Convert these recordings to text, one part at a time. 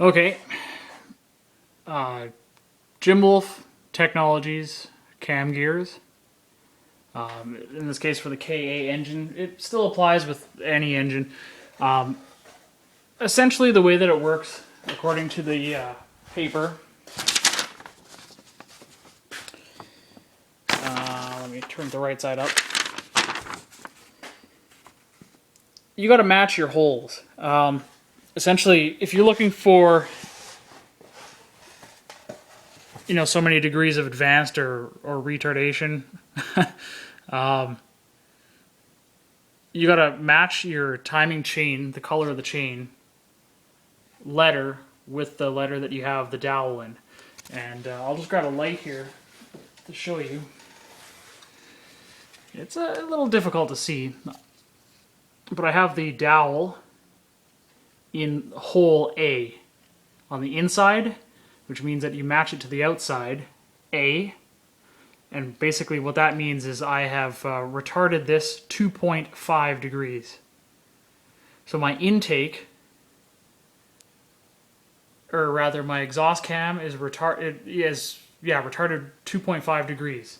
Okay, Jim Wolf Technologies cam gears. In this case for the KA engine, it still applies with any engine. Essentially the way that it works, according to the paper, let me turn the right side up. You got to match your holes. Essentially, if you're looking for, you know, so many degrees of advanced or retardation, you got to match your timing chain, the color of the chain, letter with the letter that you have the dowel in. And I'll just grab a light here to show you. It's a little difficult to see, but I have the dowel in hole A on the inside, which means that you match it to the outside, A. And basically what that means is I have retarded this 2.5 degrees. So my intake, or rather my exhaust cam, is retarded 2.5 degrees,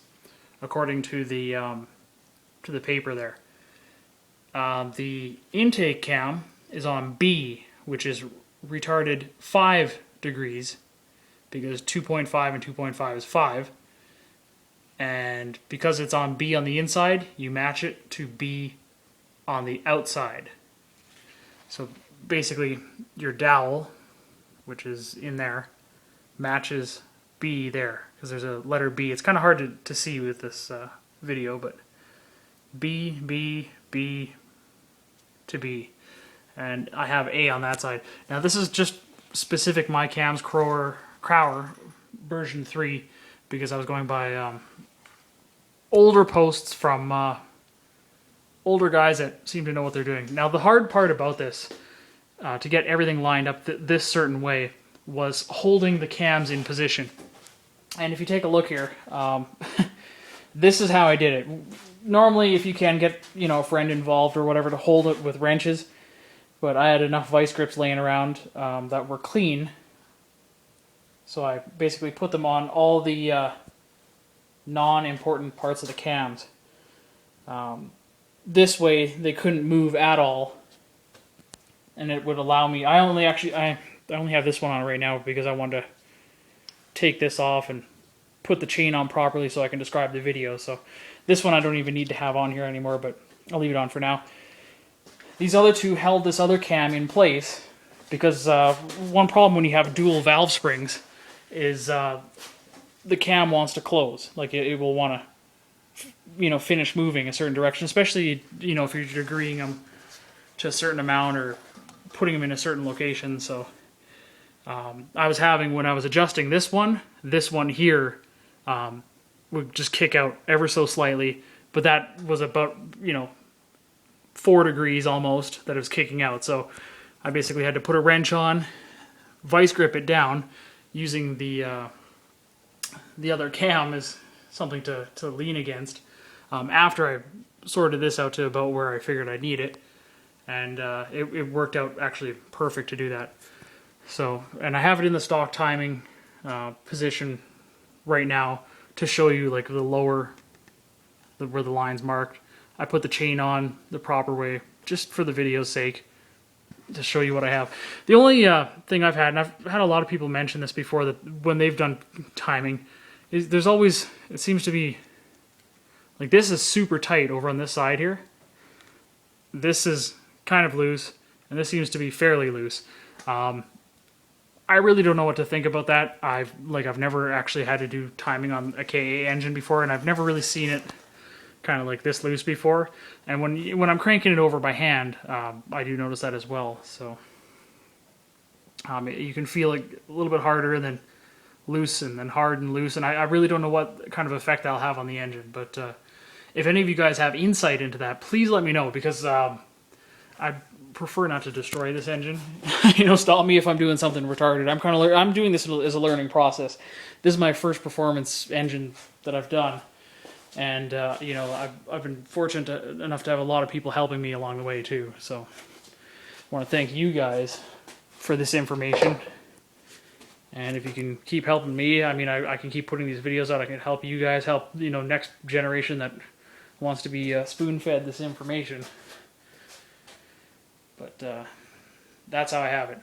according to the paper there. The intake cam is on B, which is retarded 5 degrees, because 2.5 and 2.5 is 5. And because it's on B on the inside, you match it to B on the outside. So basically your dowel, which is in there, matches B there, because there's a letter B. It's kind of hard to see with this video, but B, B, B to B. And I have A on that side. Now this is just specific my cams Crowler version 3, because I was going by older posts from older guys that seem to know what they're doing. Now the hard part about this, to get everything lined up this certain way, was holding the cams in position. And if you take a look here, this is how I did it. Normally, if you can get, you know, a friend involved or whatever to hold it with wrenches, but I had enough vice grips laying around that were clean, so I basically put them on all the non-important parts of the cams. This way they couldn't move at all, and it would allow me, I only have this one on right now because I wanted to take this off and put the chain on properly so I can describe the video. So this one I don't even need to have on here anymore, but I'll leave it on for now. These other two held this other cam in place because one problem when you have dual valve springs is the cam wants to close. Like it will want to, you know, finish moving a certain direction, especially, you know, if you're degreeing them to a certain amount or putting them in a certain location. So I was having, when I was adjusting this one here would just kick out ever so slightly, but that was about, you know, 4 degrees almost that it was kicking out. So I basically had to put a wrench on, vice grip it down, using the other cam as something to lean against, after I sorted this out to about where I figured I'd need it. And it worked out actually perfect to do that. So, and I have it in the stock timing position right now to show you like the lower, where the line's marked. I put the chain on the proper way just for the video's sake, to show you what I have. The only thing I've had, and I've had a lot of people mention this before, that when they've done timing, is there's always, it seems to be, like this is super tight over on this side here. This is kind of loose, and this seems to be fairly loose. I really don't know what to think about that. I've never actually had to do timing on a KA engine before, and I've never really seen it kind of like this loose before. And when I'm cranking it over by hand, I do notice that as well. So you can feel it a little bit harder and then loose and then hard and loose. And I really don't know what kind of effect that'll have on the engine. But if any of you guys have insight into that, please let me know, because I prefer not to destroy this engine. You know, stop me if I'm doing something retarded. I'm doing this as a learning process. This is my first performance engine that I've done. And, you know, I've been fortunate enough to have a lot of people helping me along the way, too. So I want to thank you guys for this information. And if you can keep helping me, I mean, I can keep putting these videos out. I can help you guys, help, you know, next generation that wants to be spoon-fed this information. But that's how I have it.